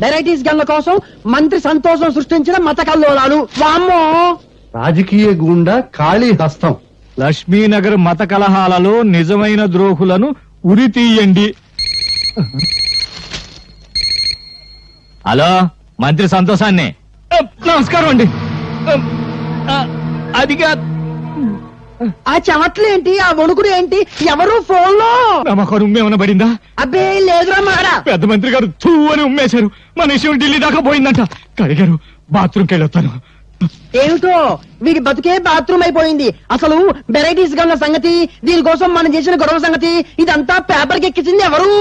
Varieties గన్ల కోసం మంత్రి సంతోషం సృష్టించిన మత కల్లోలాలు. వామ్మో! రాజకీయ గూండా ఖాళీ హస్తం. లక్ష్మీనగర్ మత కలహాలలో నిజమైన ద్రోహులను ఉరి తీయండి. హలో, మంత్రి సంతోషాన్ని. నమస్కారం అండి. అదిగా ఆ చెమట్లేంటి, ఆ వణుకుడు ఏంటి? ఎవరు ఫోన్ లో? నమ్మకం ఉమ్మేమన్నా పడిందా? అబ్బే లేదురా మాడా. పెద్ద మంత్రి గారు తూ అని ఉమ్మేశారు. మన విషయం ఢిల్లీ దాకా పోయిందంట. కడిగారు, బాత్రూమ్కి వెళ్ళొస్తాను. ఏమిటో వీడి బతుకే బాత్రూమ్ అయిపోయింది. అసలు వెరైటీస్ గన్ల సంగతి, దీనికోసం మనం చేసిన గొడవ సంగతి, ఇదంతా పేపర్కి ఎక్కించింది ఎవరు?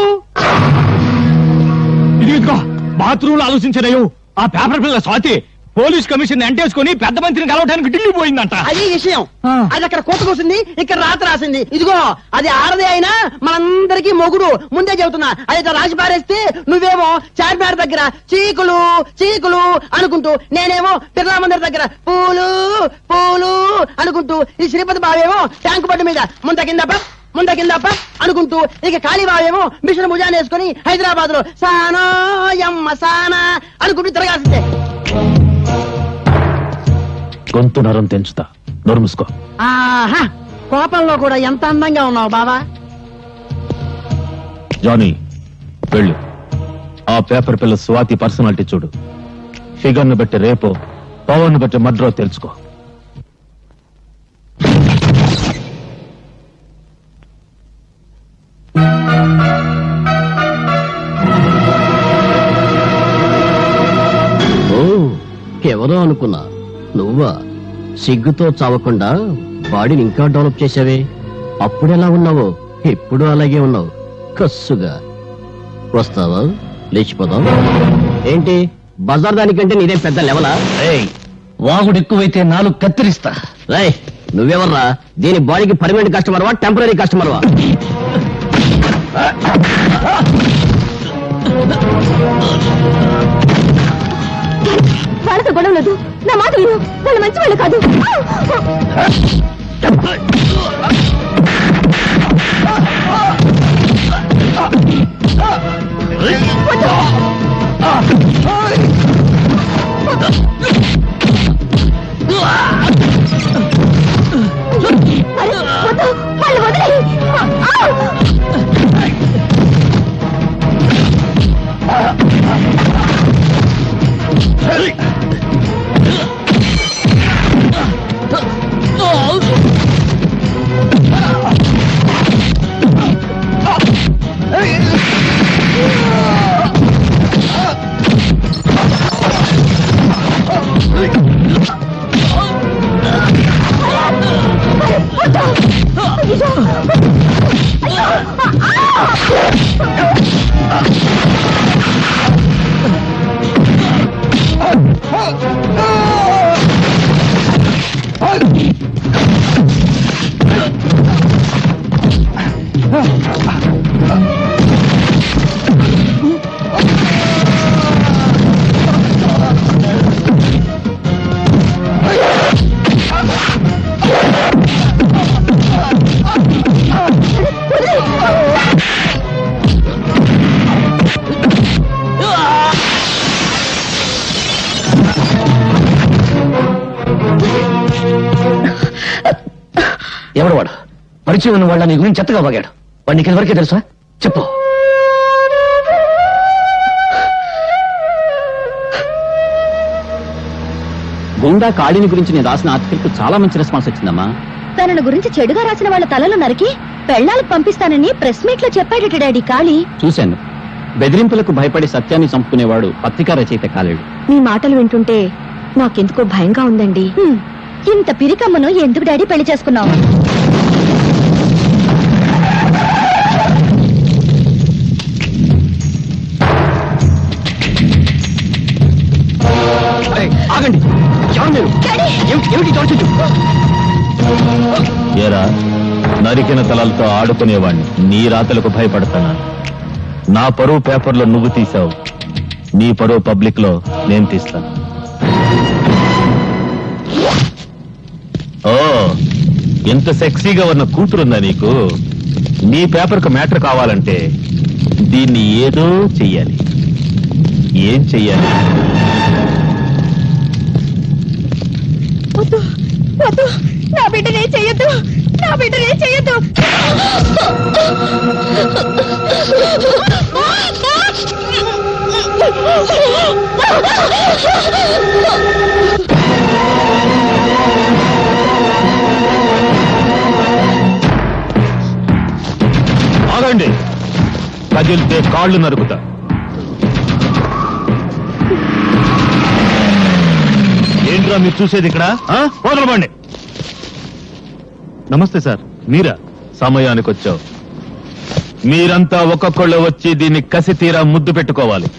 ఇదిగో బాత్రూమ్ లో ఆలోచించలేవు. ఆ పేపర్ పిల్ల స్వాతి పోలీస్ కమిషన్ ఎంటేసుకుని పెద్ద మంత్రిని కలవడానికి ఢిల్లీ పోయిందంట. అది విషయం. అది అక్కడ కోత కూసింది, ఇక్కడ రాత రాసింది. ఇదిగో అది ఆడదే అయినా మనందరికీ మొగుడు. ముందే చెబుతున్నా. అది రాసి పారేస్తే నువ్వేమో చార్మినార్ దగ్గర చీకులు చీకులు అనుకుంటూ, నేనేమో బిర్లా మందిర్ దగ్గర పూలు పూలు అనుకుంటూ, ఈ శ్రీపతి బావేమో ట్యాంకు బండి మీద ముంద కింద అనుకుంటూ, ఇక కాళీబావేమో మిషన్ భుజాన్ని వేసుకుని హైదరాబాద్ లో సానా యమ్మ సానా అనుకుంటూ తిరగాల్సిందే. గొంతు నరం తెంచుతా, నోరు మూసుకో. ఆహా, కోపంలో కూడా ఎంత అందంగా ఉన్నావు బావా. జానీ, వెళ్ళు. ఆ పేపర్ పిల్ల స్వాతి పర్సనాలిటీ చూడు. ఫిగర్ ను బట్టి రేపో, పవర్ ను బట్టి మడ్రో తెలుసుకో. ఎవరో అనుకున్నా, నువ్వా? సిగ్గుతో చావకుండా బాడీని ఇంకా డెవలప్ చేసావే. అప్పుడెలా ఉన్నావో ఇప్పుడు అలాగే ఉన్నావు. కస్సుగా వస్తావా? లేచిపోదాం. ఏంటి బజార్ దానికంటే నీదేం పెద్ద లెవలా? వాగుడు ఎక్కువైతే నాలుగు కత్తిరిస్తా. రేయ్, నువ్వెవర్రా? దీని బాడీకి పర్మనెంట్ కస్టమర్వా, టెంపరీ కస్టమర్వా? వాళ్ళతో గొడవ లేదు. నా మాట విను, వాళ్ళు మంచి వాళ్ళు కాదు. వాళ్ళు వదిలే. ఎవడు వాడు? పరిచయం ఉన్న వాళ్ళ నీ గురించి చెత్తగా బాగాడు. వాడికి కింద వరకే తెలుసా? చెప్పు. గుండా కాళీని గురించి నేను రాసిన ఆర్టికల్ కు చాలా మంచి రెస్పాన్స్ వచ్చిందమ్మా. తనను గురించి చెడుగా రాసిన వాళ్ళ తలలు నరికి పెళ్లాలకు పంపిస్తానని ప్రెస్ మీట్ లో చెప్పాడట డాడీ కాళీ. చూశాను. బెదిరింపులకు భయపడి సత్యాన్ని చంపుకునేవాడు పత్రికా రచయిత కాలేడు. మీ మాటలు వింటుంటే నాకెందుకో భయంగా ఉందండి. ఇంత పిరికమ్మను ఎందుకు డాడీ పెళ్లి చేసుకున్నావు? ఆగండి. ఏరా, నరికిన తలలతో ఆడుకునేవాణ్ణి నీ రాతలకు భయపడతానా? నా పరువు పేపర్లో నువ్వు తీసావు, నీ పరువు పబ్లిక్ లో నేను తీస్తాను. ఓ, ఎంత సెక్సీగా ఉన్న కూతురుందా నీకు? నీ పేపర్కు మ్యాటర్ కావాలంటే దీన్ని ఏదో చెయ్యాలి. ఏం చెయ్యాలి? వద్దు వద్దు, నా బిడ్డనే చెయ్యొద్దు, నా బిడ్డనే చెయ్యొద్దు. ఆగండి, కదిలితే కాళ్ళు నరుకుతా. ఏంట్రా మీరు చూసేది ఇక్కడ? వదలబండి. నమస్తే సార్, మీరా? సమయానికి వచ్చావు. మీరంతా ఒక్కొక్కళ్ళు వచ్చి దీన్ని కసి తీరా ముద్దు పెట్టుకోవాలి.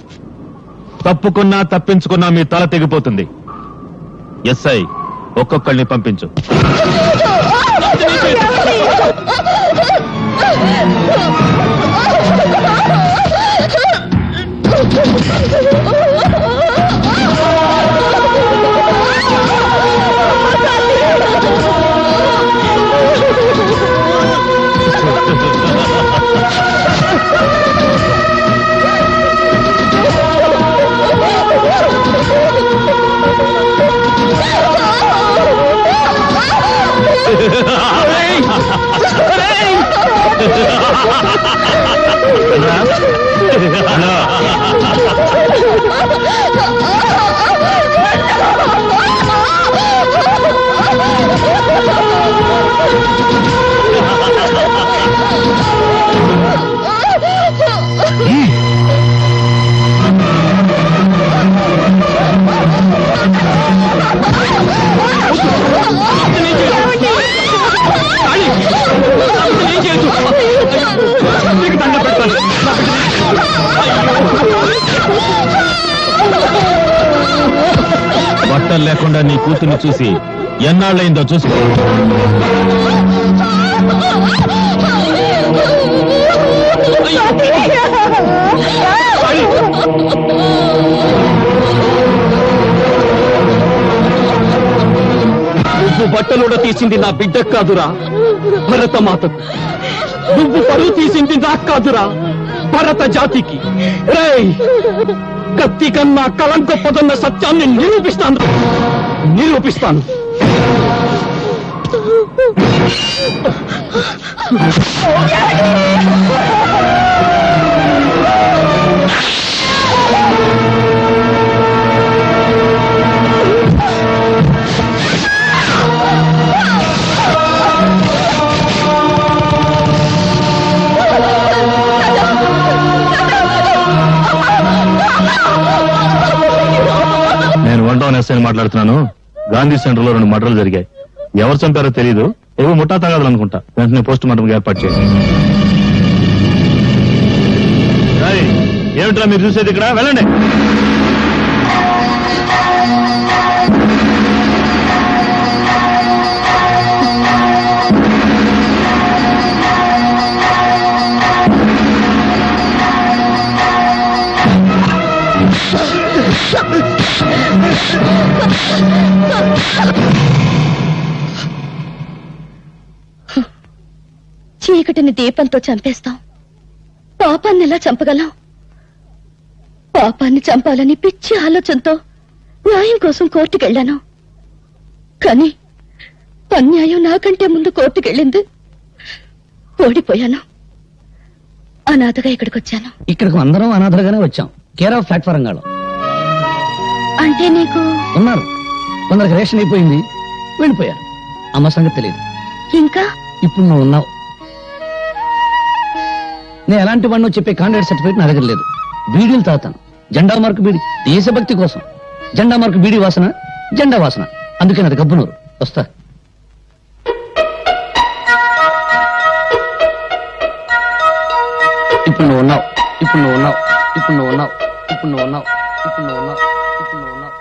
తప్పుకున్నా తప్పించుకున్నా మీ తల తెగిపోతుంది. ఎస్ఐ, ఒక్కొక్కళ్ళని పంపించు. బట్టలు లేకుండా నీ కూతుర్ని చూసి ఎన్నాళ్ళైందో చూసుకో. నువ్వు బట్టలుడ తీసింది నా బిడ్డకు కాదురా, భరతమాతకు. నువ్వు పరువు తీసింది నాకు కాదురా, భరత జాతికి. రేయ్, కత్తి కన్నా కలం గొప్పదన్న సత్యాన్ని నిరూపిస్తాను. నేను వన్ టౌన్ ఎస్ఐని మాట్లాడుతున్నాను. గాంధీ సెంటర్ లో 2 మర్డర్లు జరిగాయి. ఎవరు చంపారో తెలియదు. ఏవో ముఠా తగాదాలు అనుకుంటా. వెంటనే పోస్ట్ మార్టం ఏర్పాటు చేయండి. ఏమిట్రా మీరు చూసేది ఇక్కడ? వెళ్ళండి. చీకటిని దీపంతో చంపేస్తాం, పాపాన్ని ఎలా చంపగలం? పాపాన్ని చంపాలని పిచ్చి ఆలోచనతో న్యాయం కోసం కోర్టుకెళ్లాను. కానీ అన్యాయం నాకంటే ముందు కోర్టుకెళ్ళింది. ఓడిపోయాను. అనాథగా ఇక్కడికి వచ్చాను. ఇక్కడికి అందరం అనాథలుగానే వచ్చాం. కేర్ ఆఫ్ ప్లాట్ఫారం గాడు అంటే నీకు ఉన్నారు. కొందరికి రేషన్ అయిపోయింది, వెళ్ళిపోయారు. అమ్మ సంగతి తెలియదు. ఇంకా ఇప్పుడు నువ్వు ఉన్నావు. నేను ఎలాంటి వాడినో చెప్పే కాంట్రాక్ట్ సర్టిఫికేట్ నా దగ్గర లేదు. బీడీలు తాగుతాను. జెండా మార్కు బీడీ, దేశభక్తి కోసం. జెండా మార్కు బీడీ వాసన, జెండా వాసన. అందుకే నాది గబ్బునూరు. వస్తా. ఇప్పుడు నువ్వు ఉన్నావు. ఇప్పుడు నువ్వు ఉన్నావు. ఇప్పుడు నువ్వు ఉన్నావు. ఇప్పుడు నువ్వు ఉన్నావు. ఇప్పుడు నువ్వు ఉన్నావు. ఇప్పుడు